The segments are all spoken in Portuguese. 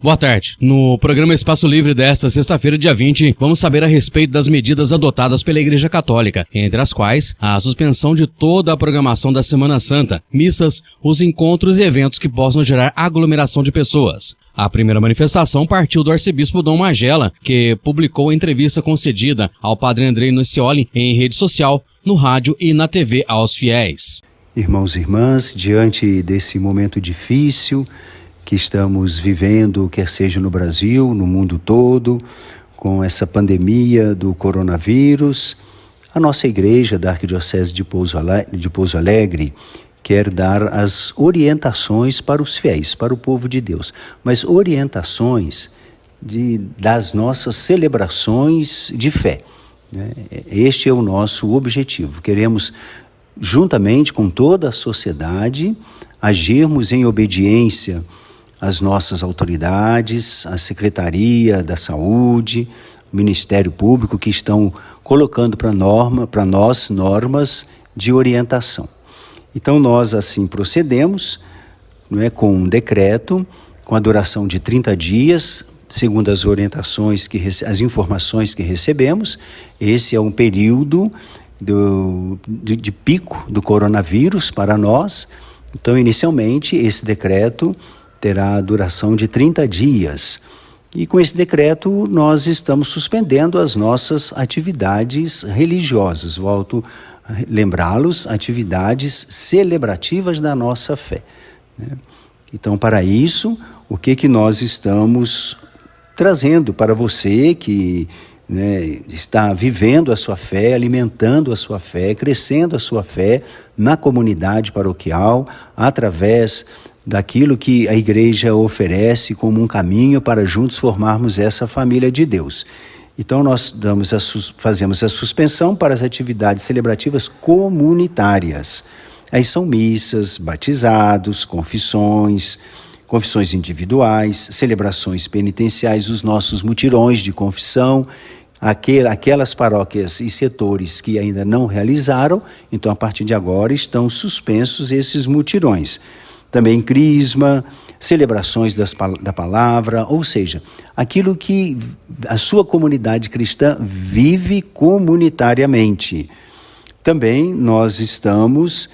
Boa tarde. No programa Espaço Livre desta sexta-feira, dia 20, vamos saber a respeito das medidas adotadas pela Igreja Católica, entre as quais a suspensão de toda a programação da Semana Santa, missas, os encontros e eventos que possam gerar aglomeração de pessoas. A primeira manifestação partiu do arcebispo Dom Magela, que publicou a entrevista concedida ao padre Andrei Nocioli em rede social, no rádio e na TV aos fiéis. Irmãos e irmãs, diante desse momento difícil que estamos vivendo, quer seja no Brasil, no mundo todo, com essa pandemia do coronavírus, a nossa igreja da Arquidiocese de Pouso Alegre quer dar as orientações para os fiéis, para o povo de Deus, mas orientações das nossas celebrações de fé. Este é o nosso objetivo. Queremos, juntamente com toda a sociedade, agirmos em obediência às nossas autoridades, à Secretaria da Saúde, o Ministério Público, que estão colocando para nós normas de orientação. Então nós assim procedemos, com um decreto, com a duração de 30 dias, segundo as orientações, as informações que recebemos. Esse é um período de pico do coronavírus para nós. Então, inicialmente, esse decreto terá a duração de 30 dias. E com esse decreto, nós estamos suspendendo as nossas atividades religiosas. Volto a lembrá-los, atividades celebrativas da nossa fé. Então, para isso, o que nós estamos trazendo para você que está vivendo a sua fé, alimentando a sua fé, crescendo a sua fé na comunidade paroquial, através daquilo que a igreja oferece como um caminho para juntos formarmos essa família de Deus. Então nós fazemos a suspensão para as atividades celebrativas comunitárias. Aí são missas, batizados, confissões individuais, celebrações penitenciais, os nossos mutirões de confissão, aquelas paróquias e setores que ainda não realizaram, então a partir de agora estão suspensos esses mutirões. Também crisma, celebrações da palavra, ou seja, aquilo que a sua comunidade cristã vive comunitariamente. Também nós estamos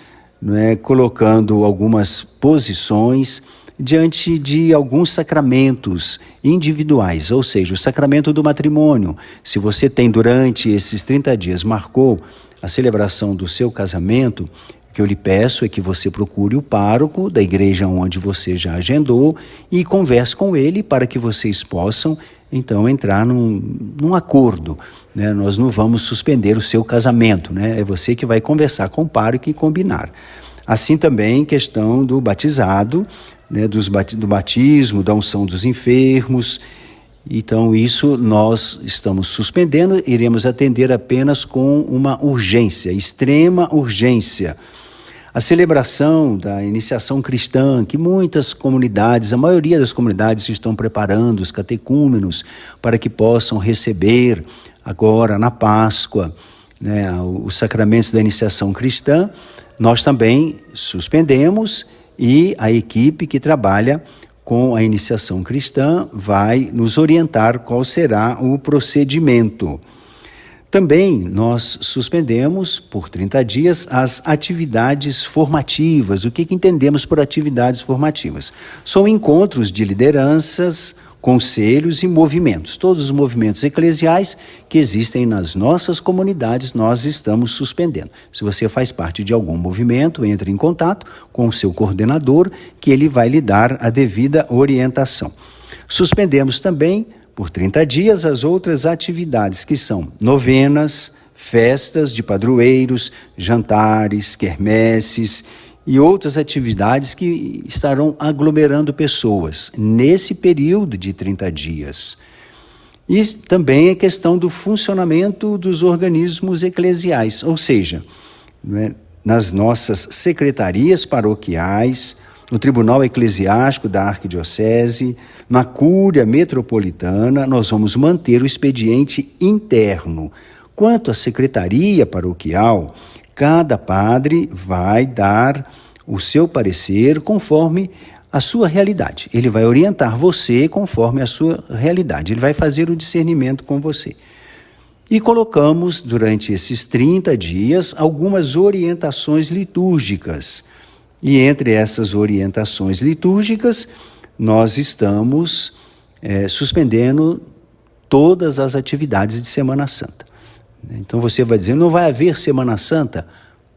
colocando algumas posições diante de alguns sacramentos individuais, ou seja, o sacramento do matrimônio. Se você tem durante esses 30 dias, marcou a celebração do seu casamento, o que eu lhe peço é que você procure o pároco da igreja onde você já agendou e converse com ele para que vocês possam, então, entrar num acordo. Nós não vamos suspender o seu casamento, é você que vai conversar com o pároco e combinar. Assim também, questão do batizado, do batismo, da unção dos enfermos. Então isso nós estamos suspendendo, iremos atender apenas com uma urgência, extrema urgência. A celebração da iniciação cristã, que muitas comunidades, a maioria das comunidades estão preparando os catecúmenos para que possam receber agora na Páscoa, os sacramentos da iniciação cristã, nós também suspendemos. E a equipe que trabalha com a iniciação cristã vai nos orientar qual será o procedimento. Também nós suspendemos por 30 dias as atividades formativas. O que entendemos por atividades formativas? São encontros de lideranças, conselhos e movimentos. Todos os movimentos eclesiais que existem nas nossas comunidades, nós estamos suspendendo. Se você faz parte de algum movimento, entre em contato com o seu coordenador, que ele vai lhe dar a devida orientação. Suspendemos também, por 30 dias, as outras atividades, que são novenas, festas de padroeiros, jantares, quermesses e outras atividades que estarão aglomerando pessoas nesse período de 30 dias. E também a questão do funcionamento dos organismos eclesiais, ou seja, nas nossas secretarias paroquiais, no Tribunal Eclesiástico da Arquidiocese, na Cúria Metropolitana, nós vamos manter o expediente interno. Quanto à secretaria paroquial, cada padre vai dar o seu parecer conforme a sua realidade. Ele vai orientar você conforme a sua realidade. Ele vai fazer o discernimento com você. E colocamos, durante esses 30 dias, algumas orientações litúrgicas. E entre essas orientações litúrgicas, nós estamos suspendendo todas as atividades de Semana Santa. Então você vai dizer, não vai haver Semana Santa?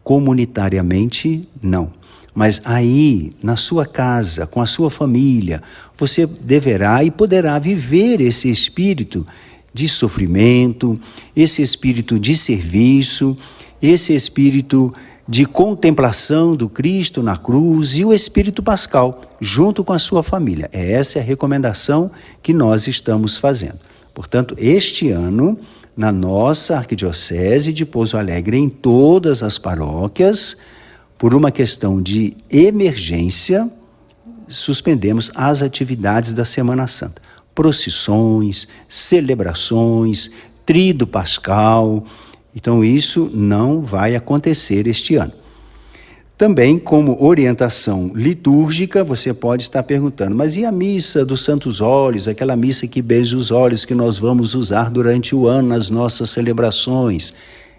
Comunitariamente, não. Mas aí, na sua casa, com a sua família, você deverá e poderá viver esse espírito de sofrimento, esse espírito de serviço, esse espírito de contemplação do Cristo na cruz e o espírito pascal, junto com a sua família. Essa é a recomendação que nós estamos fazendo. Portanto, este ano, na nossa Arquidiocese de Pouso Alegre, em todas as paróquias, por uma questão de emergência, suspendemos as atividades da Semana Santa. Procissões, celebrações, tríduo pascal. Então isso não vai acontecer este ano. Também, como orientação litúrgica, você pode estar perguntando, mas e a missa dos Santos Óleos, aquela missa que beija os olhos que nós vamos usar durante o ano nas nossas celebrações?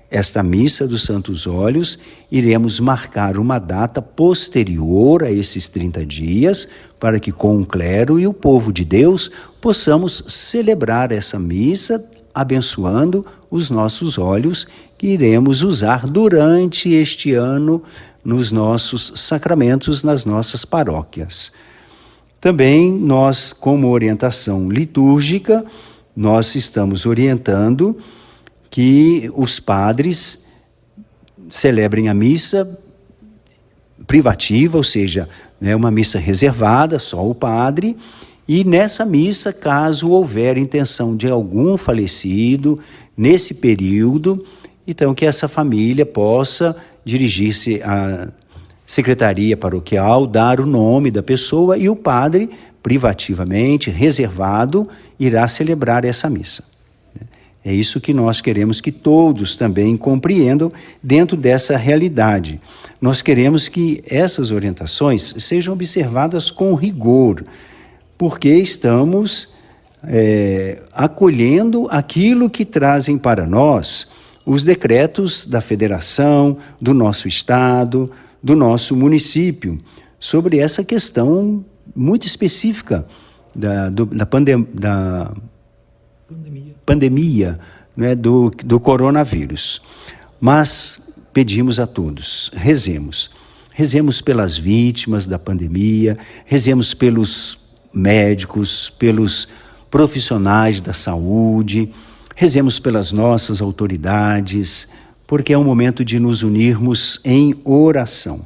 Esta missa dos Santos Óleos, iremos marcar uma data posterior a esses 30 dias, para que com o clero e o povo de Deus possamos celebrar essa missa, abençoando os nossos óleos que iremos usar durante este ano nos nossos sacramentos, nas nossas paróquias. Também nós, como orientação litúrgica, nós estamos orientando que os padres celebrem a missa privativa, ou seja, uma missa reservada, só o padre, e nessa missa, caso houver intenção de algum falecido nesse período, então que essa família possa dirigir-se à secretaria paroquial, dar o nome da pessoa e o padre, privativamente, reservado, irá celebrar essa missa. É isso que nós queremos que todos também compreendam dentro dessa realidade. Nós queremos que essas orientações sejam observadas com rigor, porque estamos acolhendo aquilo que trazem para nós os decretos da federação, do nosso estado, do nosso município, sobre essa questão muito específica da pandemia, né, do coronavírus. Mas pedimos a todos, rezemos pelas vítimas da pandemia, rezemos pelos médicos, pelos profissionais da saúde, rezemos pelas nossas autoridades, porque é um momento de nos unirmos em oração.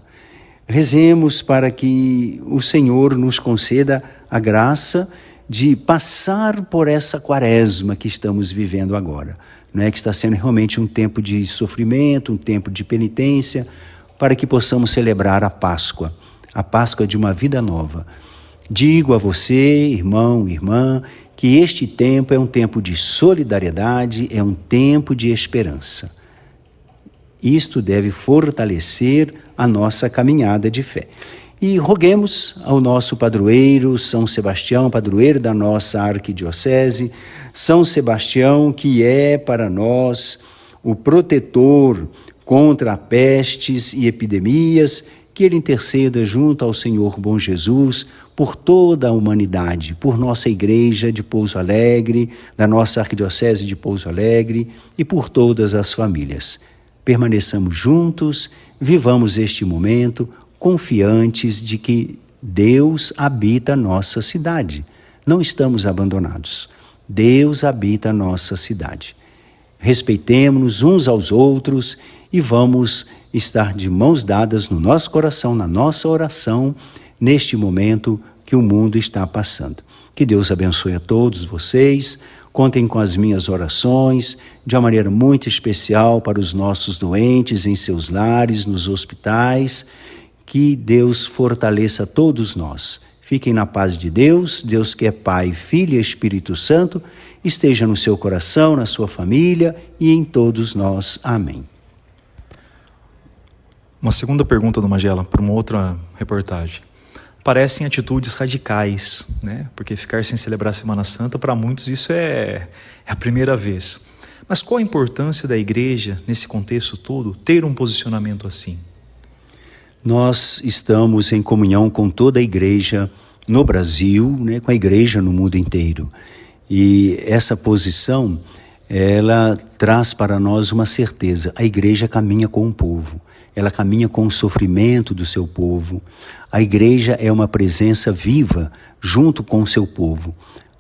Rezemos para que o Senhor nos conceda a graça de passar por essa quaresma que estamos vivendo agora, né? Que está sendo realmente um tempo de sofrimento, um tempo de penitência, para que possamos celebrar a Páscoa de uma vida nova. Digo a você, irmão, irmã, que este tempo é um tempo de solidariedade, é um tempo de esperança. Isto deve fortalecer a nossa caminhada de fé. E roguemos ao nosso padroeiro, São Sebastião, padroeiro da nossa arquidiocese, São Sebastião, que é para nós o protetor contra pestes e epidemias, que ele interceda junto ao Senhor bom Jesus por toda a humanidade, por nossa igreja de Pouso Alegre, da nossa arquidiocese de Pouso Alegre e por todas as famílias. Permaneçamos juntos, vivamos este momento confiantes de que Deus habita a nossa cidade. Não estamos abandonados. Deus habita a nossa cidade. Respeitemo-nos uns aos outros e vamos estar de mãos dadas no nosso coração, na nossa oração, neste momento que o mundo está passando. Que Deus abençoe a todos vocês. Contem com as minhas orações, de uma maneira muito especial para os nossos doentes em seus lares, nos hospitais. Que Deus fortaleça todos nós. Fiquem na paz de Deus, Deus que é Pai, Filho e Espírito Santo, esteja no seu coração, na sua família e em todos nós. Amém. Uma segunda pergunta do Magela, para uma outra reportagem. parecem atitudes radicais, né? Porque ficar sem celebrar a Semana Santa, para muitos, isso é a primeira vez. Mas qual a importância da igreja, nesse contexto todo, ter um posicionamento assim? Nós estamos em comunhão com toda a igreja no Brasil, né, com a igreja no mundo inteiro. E essa posição, ela traz para nós uma certeza: a igreja caminha com o povo, ela caminha com o sofrimento do seu povo. A igreja é uma presença viva junto com o seu povo.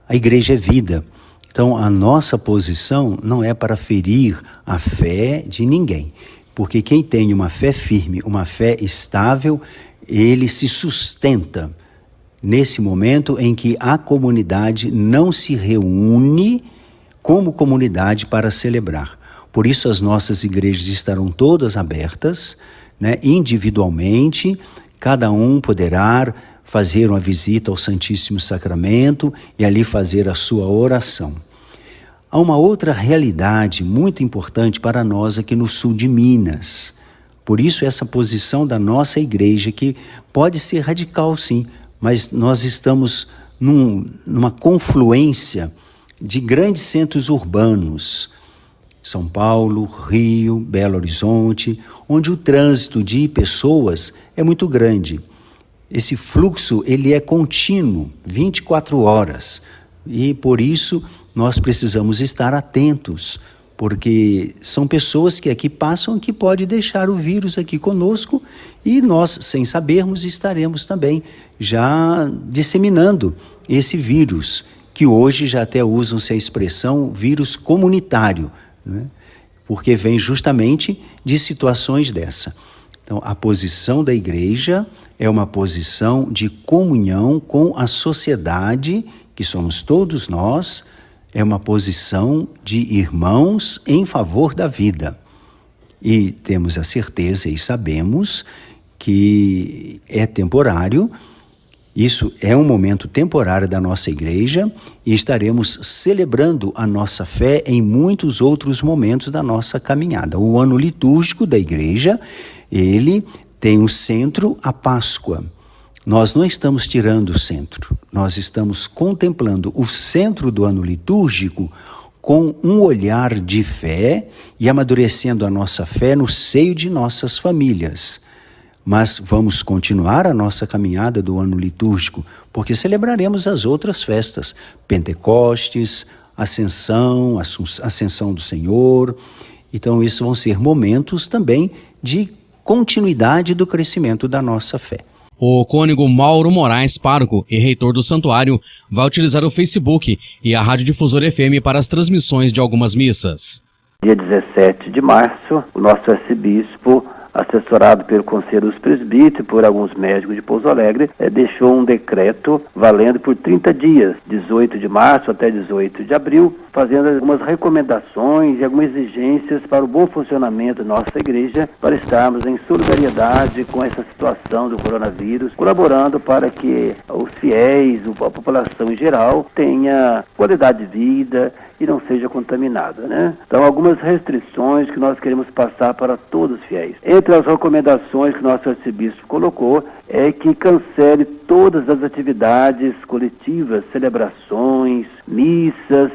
A igreja é vida. Então, a nossa posição não é para ferir a fé de ninguém, porque quem tem uma fé firme, uma fé estável, ele se sustenta nesse momento em que a comunidade não se reúne como comunidade para celebrar. Por isso as nossas igrejas estarão todas abertas, né, individualmente, cada um poderá fazer uma visita ao Santíssimo Sacramento e ali fazer a sua oração. Há uma outra realidade muito importante para nós aqui no sul de Minas. Por isso essa posição da nossa igreja, que pode ser radical sim, mas nós estamos numa confluência de grandes centros urbanos, São Paulo, Rio, Belo Horizonte, onde o trânsito de pessoas é muito grande. Esse fluxo, ele é contínuo, 24 horas, e por isso nós precisamos estar atentos, porque são pessoas que aqui passam que podem deixar o vírus aqui conosco e nós, sem sabermos, estaremos também já disseminando esse vírus, que hoje já até usam-se a expressão vírus comunitário, né? Porque vem justamente de situações dessa. Então, a posição da igreja é uma posição de comunhão com a sociedade, que somos todos nós, é uma posição de irmãos em favor da vida. E temos a certeza e sabemos que é temporário, isso é um momento temporário da nossa igreja e estaremos celebrando a nossa fé em muitos outros momentos da nossa caminhada. O ano litúrgico da igreja, ele tem o centro, a Páscoa. Nós não estamos tirando o centro, nós estamos contemplando o centro do ano litúrgico com um olhar de fé e amadurecendo a nossa fé no seio de nossas famílias. Mas vamos continuar a nossa caminhada do ano litúrgico, porque celebraremos as outras festas, Pentecostes, Ascensão do Senhor. Então, isso vão ser momentos também de continuidade do crescimento da nossa fé. O cônego Mauro Moraes, pároco e reitor do santuário, vai utilizar o Facebook e a Rádio Difusora FM para as transmissões de algumas missas. Dia 17 de março, o nosso arcebispo, assessorado pelo Conselho dos Presbíteros e por alguns médicos de Pouso Alegre, deixou um decreto valendo por 30 dias, 18 de março até 18 de abril, fazendo algumas recomendações e algumas exigências para o bom funcionamento da nossa igreja, para estarmos em solidariedade com essa situação do coronavírus, colaborando para que os fiéis, a população em geral, tenha qualidade de vida e não seja contaminada, né? Então, algumas restrições que nós queremos passar para todos os fiéis. Entre as recomendações que o nosso arcebispo colocou é que cancele todas as atividades coletivas, celebrações, missas,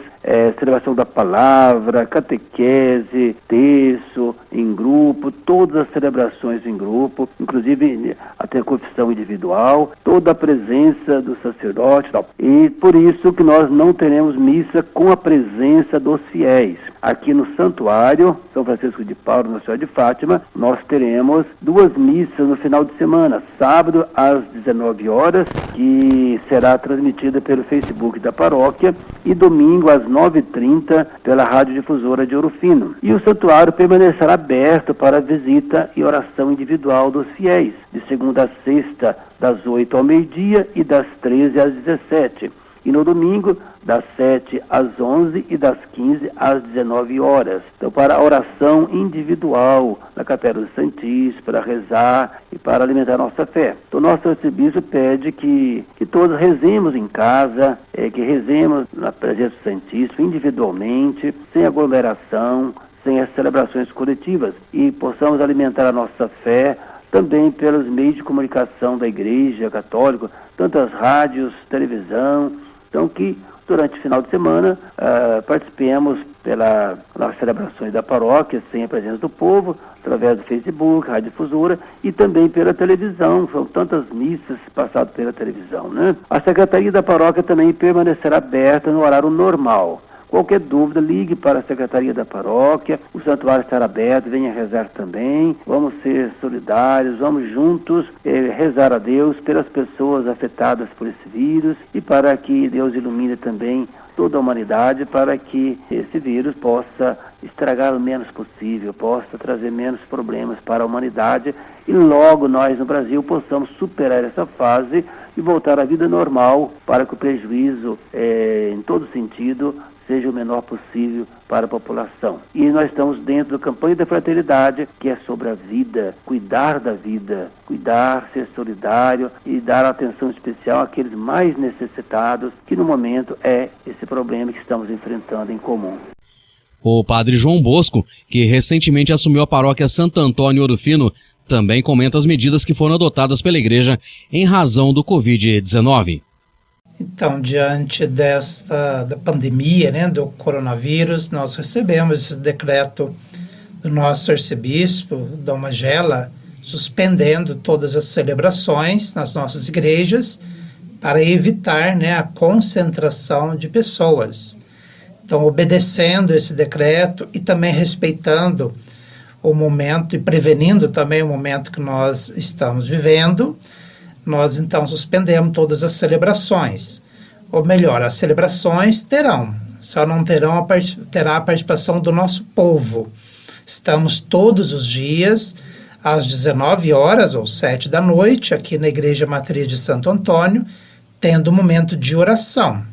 celebração da palavra, catequese, terço, em grupo, todas as celebrações em grupo, inclusive até a confissão individual, toda a presença do sacerdote, tal. E por isso que nós não teremos missa com a presença dos fiéis. Aqui no santuário, São Francisco de Paula, Nossa Senhora de Fátima, nós teremos 2 missas no final de semana, sábado às 19 horas, que será transmitida pelo Facebook da paróquia, e domingo às 9h30 pela Rádio Difusora de Ouro Fino. E o santuário permanecerá aberto para visita e oração individual dos fiéis, de segunda a sexta, das 8 ao meio-dia e das 13 às 17. E no domingo, das 7 às 11 e das 15 às 19 horas. Então, para a oração individual na Capela do Santíssimo, para rezar e para alimentar a nossa fé. Então, nosso arcebispo pede que todos rezemos em casa, que rezemos na presença do Santíssimo individualmente, sem aglomeração, sem as celebrações coletivas, e possamos alimentar a nossa fé também pelos meios de comunicação da Igreja Católica, tanto as rádios, televisão, então que durante o final de semana participemos nas celebrações da paróquia, sem a presença do povo, através do Facebook, Rádio Difusora e também pela televisão. São tantas missas passadas pela televisão, né? A Secretaria da Paróquia também permanecerá aberta no horário normal. Qualquer dúvida, ligue para a Secretaria da Paróquia, o santuário estará aberto, venha rezar também, vamos ser solidários, vamos juntos rezar a Deus pelas pessoas afetadas por esse vírus e para que Deus ilumine também toda a humanidade para que esse vírus possa estragar o menos possível, possa trazer menos problemas para a humanidade e logo nós no Brasil possamos superar essa fase e voltar à vida normal para que o prejuízo, em todo sentido, seja o menor possível para a população. E nós estamos dentro da campanha da fraternidade, que é sobre a vida, cuidar da vida, cuidar, ser solidário e dar atenção especial àqueles mais necessitados, que no momento é esse problema que estamos enfrentando em comum. O padre João Bosco, que recentemente assumiu a paróquia Santo Antônio Ouro Fino, também comenta as medidas que foram adotadas pela igreja em razão do Covid-19. Então, diante da pandemia, né, do coronavírus, nós recebemos esse decreto do nosso arcebispo, Dom Magela, suspendendo todas as celebrações nas nossas igrejas para evitar, né, a concentração de pessoas. Então, obedecendo esse decreto e também respeitando o momento e prevenindo também o momento que nós estamos vivendo, nós então suspendemos todas as celebrações. Ou melhor, as celebrações só não terá a participação do nosso povo. Estamos todos os dias, às 19 horas ou 7 da noite, aqui na Igreja Matriz de Santo Antônio, tendo um momento de oração.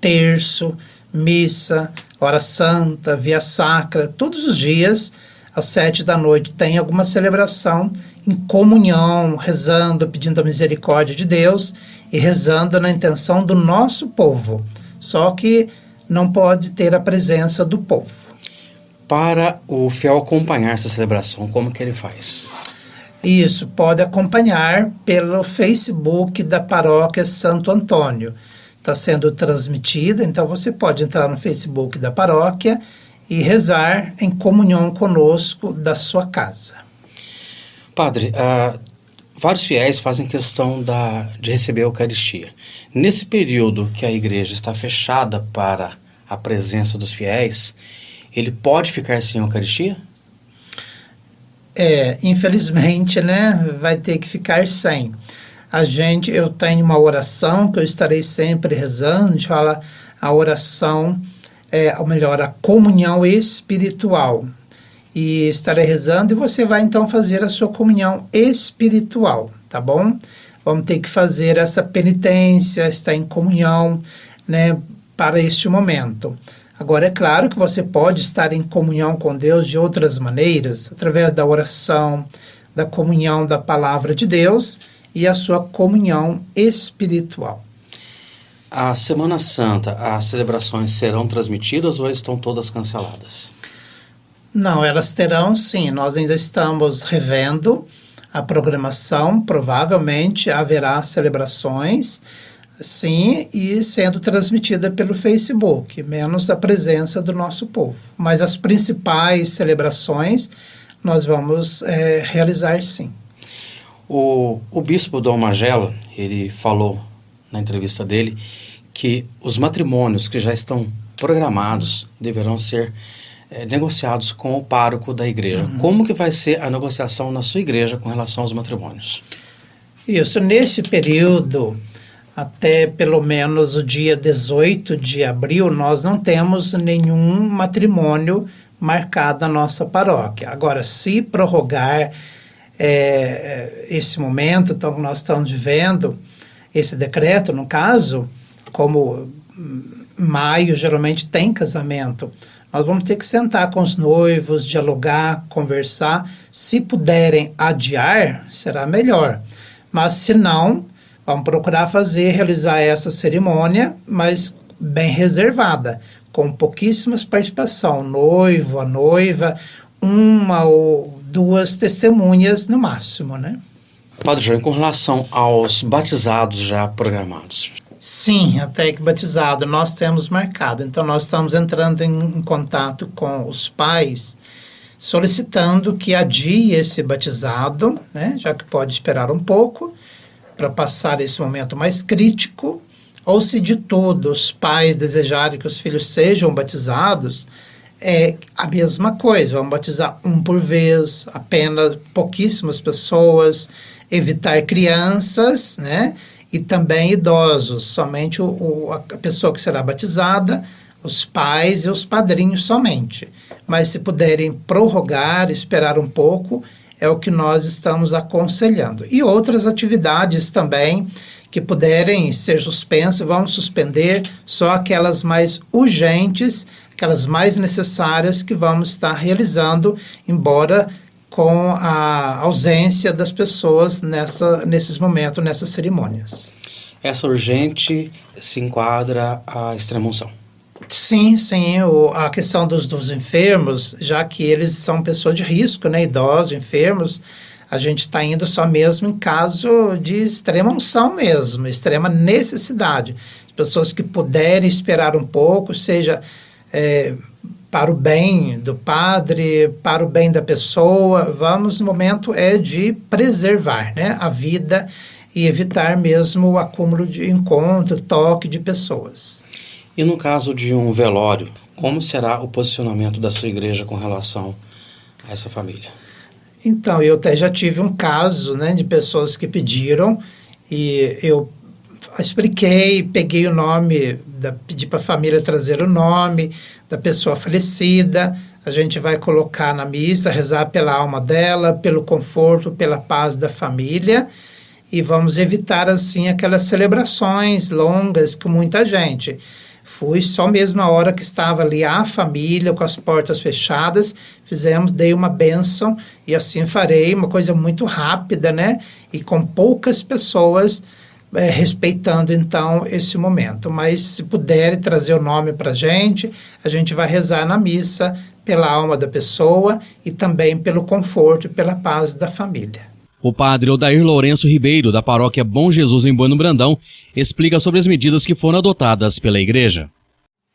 Terço, missa, hora santa, via sacra, todos os dias, às 7 da noite, tem alguma celebração em comunhão, rezando, pedindo a misericórdia de Deus e rezando na intenção do nosso povo. Só que não pode ter a presença do povo. Para o fiel acompanhar essa celebração, como que ele faz? Isso, pode acompanhar pelo Facebook da Paróquia Santo Antônio. Está sendo transmitida, então você pode entrar no Facebook da paróquia e rezar em comunhão conosco da sua casa. Padre, vários fiéis fazem questão de receber a Eucaristia. Nesse período que a igreja está fechada para a presença dos fiéis, ele pode ficar sem a Eucaristia? Infelizmente, né, vai ter que ficar sem. Eu tenho uma oração que eu estarei sempre rezando, a gente fala a oração, a comunhão espiritual. E estarei rezando e você vai então fazer a sua comunhão espiritual, tá bom? Vamos ter que fazer essa penitência, estar em comunhão, né, para este momento. Agora, é claro que você pode estar em comunhão com Deus de outras maneiras, através da oração, da comunhão da palavra de Deus e a sua comunhão espiritual. A Semana Santa, as celebrações serão transmitidas ou estão todas canceladas? Não, elas terão sim. Nós ainda estamos revendo a programação. Provavelmente haverá celebrações, sim, e sendo transmitida pelo Facebook, menos a presença do nosso povo. Mas as principais celebrações nós vamos realizar sim. O bispo Dom Magela, ele falou na entrevista dele que os matrimônios que já estão programados deverão ser negociados com o pároco da igreja. Como que vai ser a negociação na sua igreja com relação aos matrimônios? Isso, nesse período, até pelo menos o dia 18 de abril, nós não temos nenhum matrimônio marcado na nossa paróquia. Agora, se prorrogar esse momento, então nós estamos vivendo esse decreto, no caso, como maio geralmente tem casamento, nós vamos ter que sentar com os noivos, dialogar, conversar. Se puderem adiar, será melhor. Mas se não, vamos procurar realizar essa cerimônia, mas bem reservada, com pouquíssimas participação, noivo, a noiva, uma ou duas testemunhas no máximo, né? Padre João, com relação aos batizados já programados. Sim, até que batizado nós temos marcado. Então nós estamos entrando em contato com os pais, solicitando que adie esse batizado, né, já que pode esperar um pouco, para passar esse momento mais crítico, ou se de todo os pais desejarem que os filhos sejam batizados, é a mesma coisa, vamos batizar um por vez, apenas pouquíssimas pessoas, evitar crianças, né, e também idosos, somente a pessoa que será batizada, os pais e os padrinhos somente. Mas se puderem prorrogar, esperar um pouco, é o que nós estamos aconselhando. E outras atividades também que puderem ser suspensas, vamos suspender só aquelas mais urgentes, aquelas mais necessárias que vamos estar realizando, embora com a ausência das pessoas nesses momentos, nessas cerimônias. Essa urgente se enquadra à extrema-unção. Sim, a questão dos enfermos, já que eles são pessoas de risco, né, idosos, enfermos, a gente está indo só mesmo em caso de extrema unção mesmo, extrema necessidade. As pessoas que puderem esperar um pouco, seja para o bem do padre, para o bem da pessoa, no momento de preservar, né, a vida e evitar mesmo o acúmulo de encontro, toque de pessoas. E no caso de um velório, como será o posicionamento da sua igreja com relação a essa família? Então, eu até já tive um caso, né, de pessoas que pediram e eu expliquei, peguei o nome, pedi para a família trazer o nome da pessoa falecida, a gente vai colocar na missa, rezar pela alma dela, pelo conforto, pela paz da família e vamos evitar assim aquelas celebrações longas com muita gente. Fui só mesmo a hora que estava ali a família, com as portas fechadas, dei uma bênção e assim farei, uma coisa muito rápida, né? E com poucas pessoas, respeitando então esse momento. Mas se puder trazer o nome para a gente vai rezar na missa pela alma da pessoa e também pelo conforto e pela paz da família. O padre Odair Lourenço Ribeiro, da paróquia Bom Jesus em Bueno Brandão, explica sobre as medidas que foram adotadas pela igreja.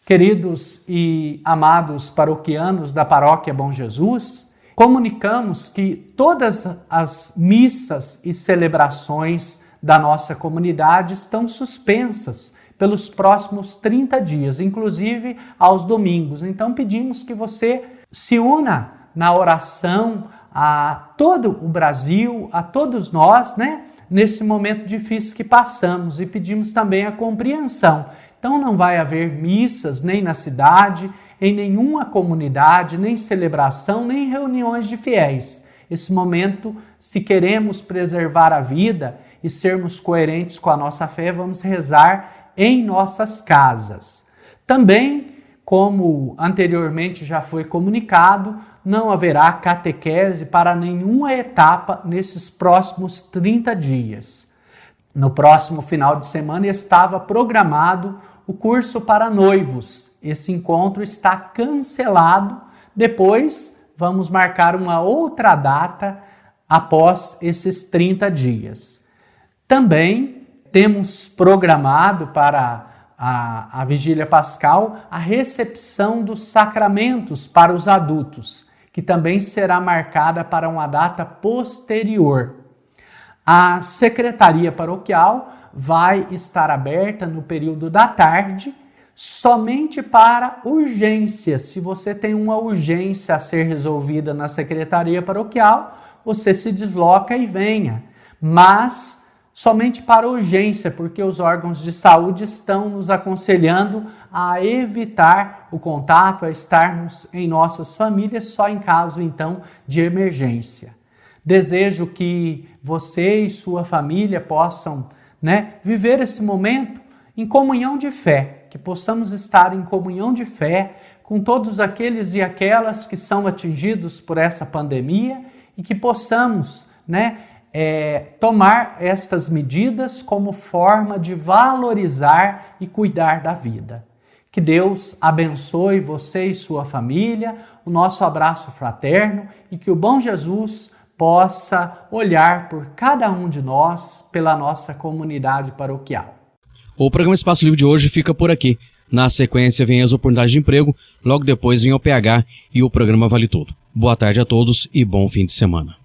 Queridos e amados paroquianos da paróquia Bom Jesus, comunicamos que todas as missas e celebrações da nossa comunidade estão suspensas pelos próximos 30 dias, inclusive aos domingos. Então pedimos que você se una na oração a todo o Brasil, a todos nós, né, nesse momento difícil que passamos e pedimos também a compreensão. Então não vai haver missas nem na cidade, em nenhuma comunidade, nem celebração, nem reuniões de fiéis. Esse momento, se queremos preservar a vida e sermos coerentes com a nossa fé, vamos rezar em nossas casas. Também, como anteriormente já foi comunicado, não haverá catequese para nenhuma etapa nesses próximos 30 dias. No próximo final de semana estava programado o curso para noivos. Esse encontro está cancelado. Depois vamos marcar uma outra data após esses 30 dias. Também temos programado para a Vigília Pascal a recepção dos sacramentos para os adultos, que também será marcada para uma data posterior. A Secretaria Paroquial vai estar aberta no período da tarde, somente para urgência. Se você tem uma urgência a ser resolvida na Secretaria Paroquial, você se desloca e venha. Mas somente para urgência, porque os órgãos de saúde estão nos aconselhando a evitar o contato, a estarmos em nossas famílias só em caso, então, de emergência. Desejo que você e sua família possam, viver esse momento em comunhão de fé, que possamos estar em comunhão de fé com todos aqueles e aquelas que são atingidos por essa pandemia e que possamos, tomar estas medidas como forma de valorizar e cuidar da vida. Que Deus abençoe você e sua família, o nosso abraço fraterno e que o bom Jesus possa olhar por cada um de nós, pela nossa comunidade paroquial. O programa Espaço Livre de hoje fica por aqui. Na sequência vem as oportunidades de emprego, logo depois vem o PH e o programa Vale Tudo. Boa tarde a todos e bom fim de semana.